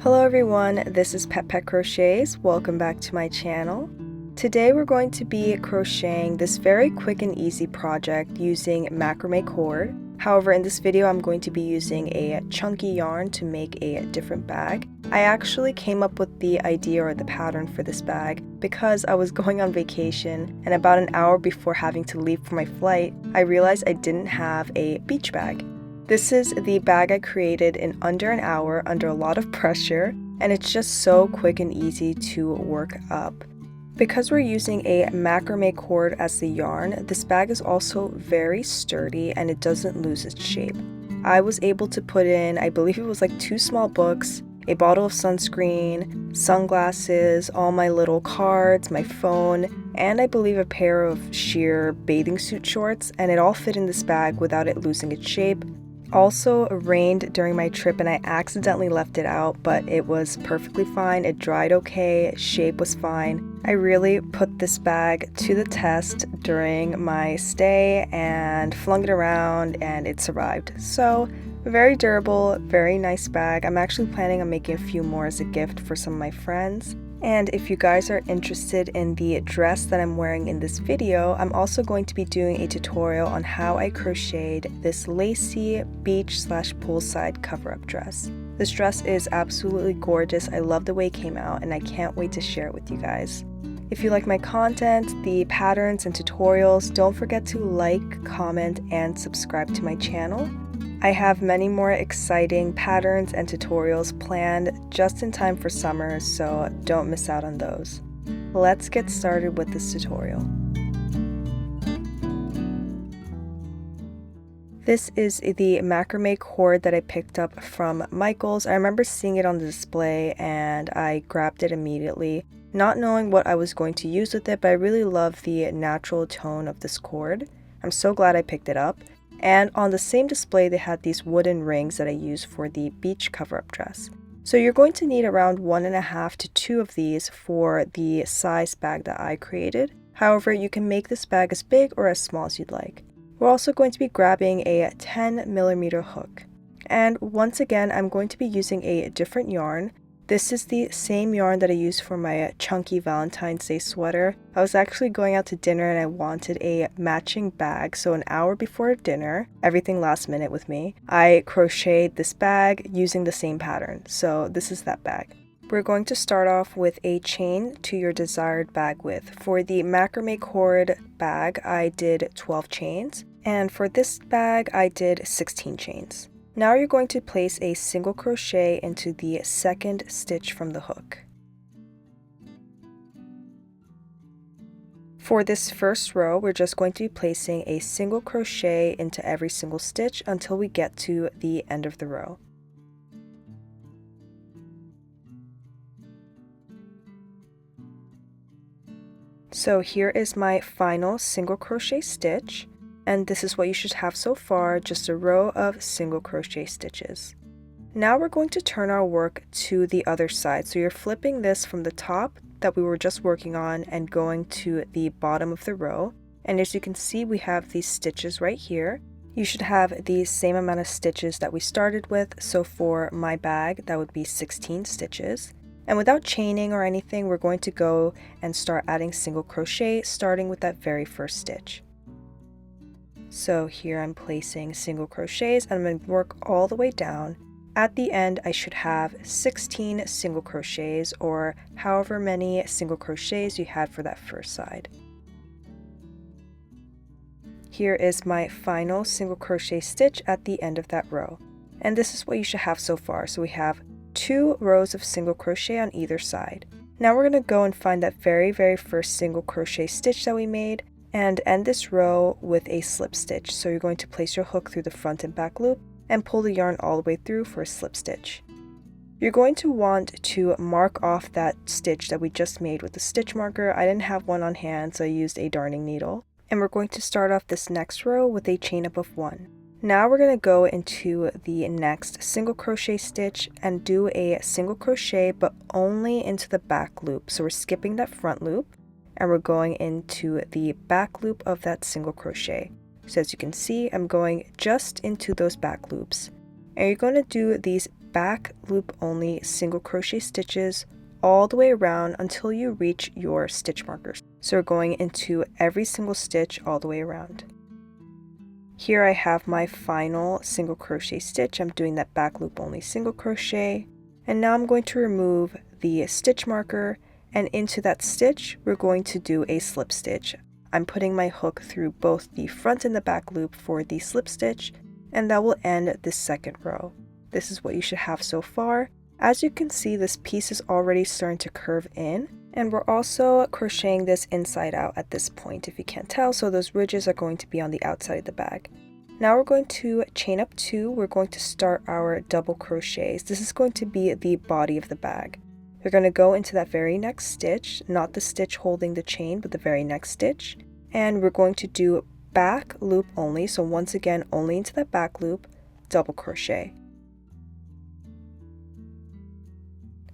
Hello everyone, this is Pet Crochets. Welcome back to my channel. Today we're going to be crocheting this very quick and easy project using macrame cord. However, in this video I'm going to be using a chunky yarn to make a different bag. I actually came up with the idea or the pattern for this bag because I was going on vacation, and about an hour before having to leave for my flight, I realized I didn't have a beach bag. This is the bag I created in under an hour under a lot of pressure, and it's just so quick and easy to work up. Because we're using a macrame cord as the yarn, this bag is also very sturdy and it doesn't lose its shape. I was able to put in, I believe it was like 2 small books, a bottle of sunscreen, sunglasses, all my little cards, my phone, and I believe a pair of sheer bathing suit shorts, and it all fit in this bag without it losing its shape. Also rained during my trip and I accidentally left it out, but it was perfectly fine. It dried okay, shape was fine. I really put this bag to the test during my stay and flung it around and it survived. So very durable, very nice bag. I'm actually planning on making a few more as a gift for some of my friends. And if you guys are interested in the dress that I'm wearing in this video, I'm also going to be doing a tutorial on how I crocheted this lacy beach/poolside cover-up dress. This dress is absolutely gorgeous. I love the way it came out and I can't wait to share it with you guys. If you like my content, the patterns and tutorials, don't forget to like, comment, and subscribe to my channel. I have many more exciting patterns and tutorials planned just in time for summer, so don't miss out on those. Let's get started with this tutorial. This is the macrame cord that I picked up from Michael's. I remember seeing it on the display and I grabbed it immediately, not knowing what I was going to use with it, but I really love the natural tone of this cord. I'm so glad I picked it up. And on the same display they had these wooden rings that I use for the beach cover-up dress. So you're going to need around 1.5 to 2 of these for the size bag that I created. However, you can make this bag as big or as small as you'd like. We're also going to be grabbing a 10mm hook. And once again, I'm going to be using a different yarn. This is the same yarn that I used for my chunky Valentine's Day sweater. I was actually going out to dinner and I wanted a matching bag, so an hour before dinner, everything last minute with me, I crocheted this bag using the same pattern. So this is that bag. We're going to start off with a chain to your desired bag width. For the macrame cord bag, I did 12 chains, and for this bag, I did 16 chains. Now you're going to place a single crochet into the second stitch from the hook. For this first row, we're just going to be placing a single crochet into every single stitch until we get to the end of the row. So here is my final single crochet stitch. And this is what you should have so far, just a row of single crochet stitches. Now we're going to turn our work to the other side. So you're flipping this from the top that we were just working on and going to the bottom of the row. And as you can see, we have these stitches right here. You should have the same amount of stitches that we started with. So for my bag, that would be 16 stitches. And without chaining or anything, we're going to go and start adding single crochet, starting with that very first stitch. So here I'm placing single crochets and I'm going to work all the way down. At the end I should have 16 single crochets, or however many single crochets you had for that first side. Here is my final single crochet stitch at the end of that row. And this is what you should have so far. So we have 2 rows of single crochet on either side. Now we're going to go and find that very first single crochet stitch that we made and end this row with a slip stitch. So you're going to place your hook through the front and back loop and pull the yarn all the way through for a slip stitch. You're going to want to mark off that stitch that we just made with the stitch marker. I didn't have one on hand, so I used a darning needle. And we're going to start off this next row with a chain up of 1. Now we're going to go into the next single crochet stitch and do a single crochet, but only into the back loop. So we're skipping that front loop and we're going into the back loop of that single crochet. So as you can see, I'm going just into those back loops. And you're going to do these back loop only single crochet stitches all the way around until you reach your stitch markers. So we're going into every single stitch all the way around. Here I have my final single crochet stitch. I'm doing that back loop only single crochet, and now I'm going to remove the stitch marker, and into that stitch we're going to do a slip stitch. I'm putting my hook through both the front and the back loop for the slip stitch, and that will end the second row. This is what you should have so far. As you can see, this piece is already starting to curve in, and we're also crocheting this inside out at this point, if you can't tell, so those ridges are going to be on the outside of the bag. Now we're going to chain up 2. We're going to start our double crochets. This is going to be the body of the bag. You're going to go into that very next stitch, not the stitch holding the chain, but the very next stitch, and we're going to do back loop only. So once again, only into that back loop, double crochet.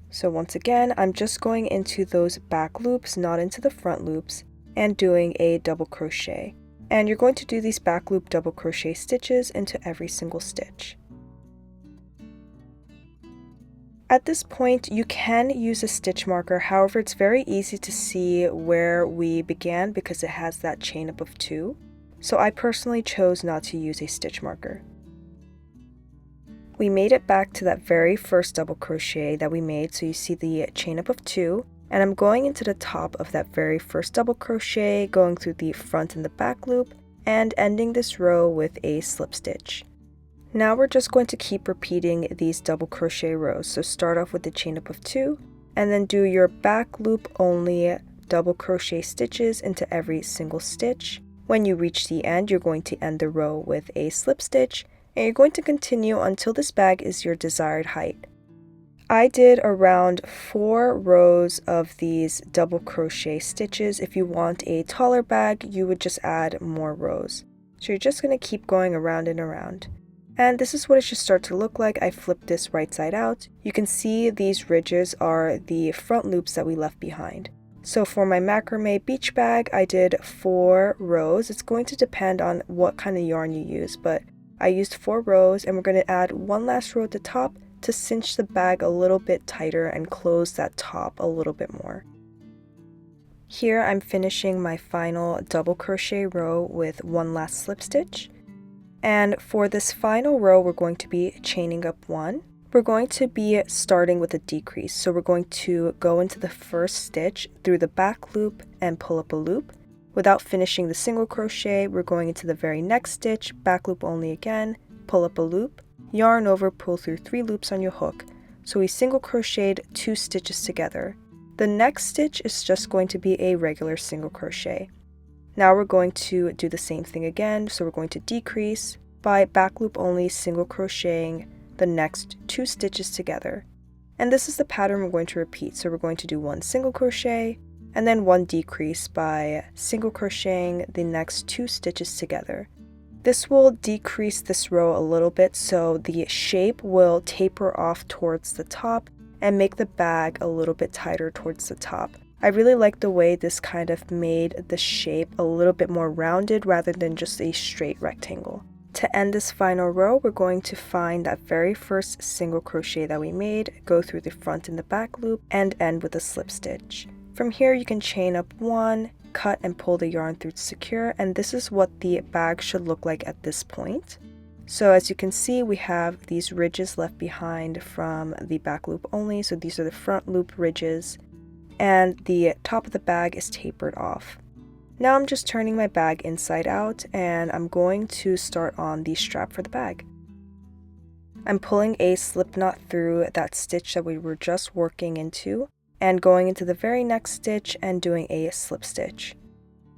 So once again, I'm just going into those back loops, not into the front loops, and doing a double crochet. And you're going to do these back loop double crochet stitches into every single stitch. At this point, you can use a stitch marker, however, it's very easy to see where we began because it has that chain up of 2. So I personally chose not to use a stitch marker. We made it back to that very first double crochet that we made, so you see the chain up of 2, and I'm going into the top of that very first double crochet, going through the front and the back loop, and ending this row with a slip stitch. Now we're just going to keep repeating these double crochet rows, so start off with the chain up of 2, and then do your back loop only double crochet stitches into every single stitch. When you reach the end, you're going to end the row with a slip stitch, and you're going to continue until this bag is your desired height. I did around 4 rows of these double crochet stitches. If you want a taller bag, you would just add more rows. So you're just going to keep going around and around. And this is what it should start to look like. I flipped this right side out. You can see these ridges are the front loops that we left behind. So for my macrame beach bag, I did 4 rows. It's going to depend on what kind of yarn you use, but I used 4 rows, and we're going to add one last row at the top to cinch the bag a little bit tighter and close that top a little bit more. Here I'm finishing my final double crochet row with one last slip stitch. And for this final row, we're going to be chaining up 1. We're going to be starting with a decrease. So we're going to go into the first stitch through the back loop and pull up a loop. Without finishing the single crochet, we're going into the very next stitch, back loop only again, pull up a loop, yarn over, pull through 3 loops on your hook. So we single crocheted 2 stitches together. The next stitch is just going to be a regular single crochet. Now we're going to do the same thing again, so we're going to decrease by back loop only single crocheting the next 2 stitches together. And this is the pattern we're going to repeat. So we're going to do 1 single crochet, and then 1 decrease by single crocheting the next 2 stitches together. This will decrease this row a little bit, so the shape will taper off towards the top and make the bag a little bit tighter towards the top. I really like the way this kind of made the shape a little bit more rounded rather than just a straight rectangle. To end this final row, we're going to find that very first single crochet that we made, go through the front and the back loop, and end with a slip stitch. From here you can chain up 1, cut and pull the yarn through to secure, and this is what the bag should look like at this point. So as you can see, we have these ridges left behind from the back loop only, so these are the front loop ridges, and the top of the bag is tapered off. Now I'm just turning my bag inside out, and I'm going to start on the strap for the bag. I'm pulling a slip knot through that stitch that we were just working into, and going into the very next stitch and doing a slip stitch.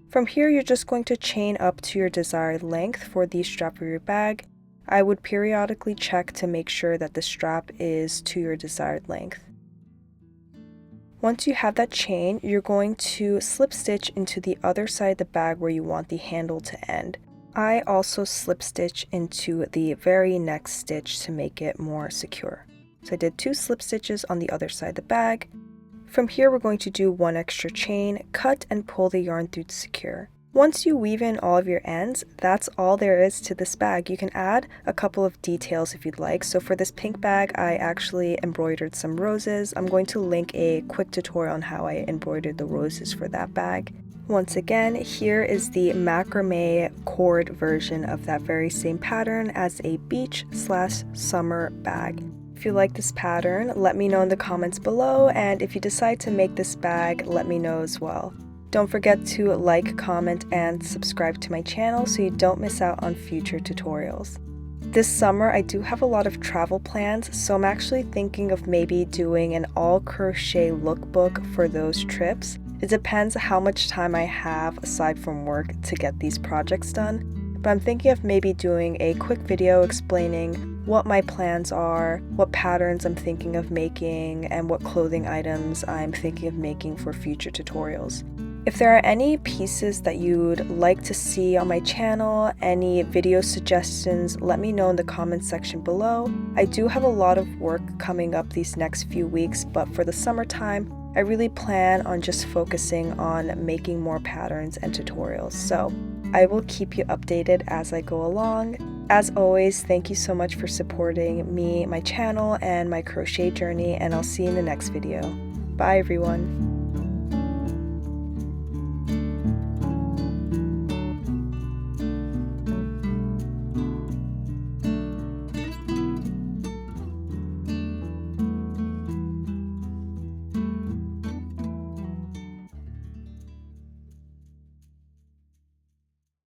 From here, you're just going to chain up to your desired length for the strap for your bag. I would periodically check to make sure that the strap is to your desired length. Once you have that chain, you're going to slip stitch into the other side of the bag where you want the handle to end. I also slip stitch into the very next stitch to make it more secure. So I did 2 slip stitches on the other side of the bag. From here, we're going to do 1 extra chain, cut and pull the yarn through to secure. Once you weave in all of your ends, that's all there is to this bag. You can add a couple of details if you'd like. So for this pink bag, I actually embroidered some roses. I'm going to link a quick tutorial on how I embroidered the roses for that bag. Once again, here is the macrame cord version of that very same pattern as a beach/summer bag. If you like this pattern, let me know in the comments below, and if you decide to make this bag, let me know as well. Don't forget to like, comment, and subscribe to my channel so you don't miss out on future tutorials. This summer, I do have a lot of travel plans, so I'm actually thinking of maybe doing an all crochet lookbook for those trips. It depends how much time I have aside from work to get these projects done, but I'm thinking of maybe doing a quick video explaining what my plans are, what patterns I'm thinking of making, and what clothing items I'm thinking of making for future tutorials. If there are any pieces that you'd like to see on my channel, any video suggestions, let me know in the comments section below. I do have a lot of work coming up these next few weeks, but for the summertime, I really plan on just focusing on making more patterns and tutorials, so I will keep you updated as I go along. As always, thank you so much for supporting me, my channel, and my crochet journey, and I'll see you in the next video. Bye everyone!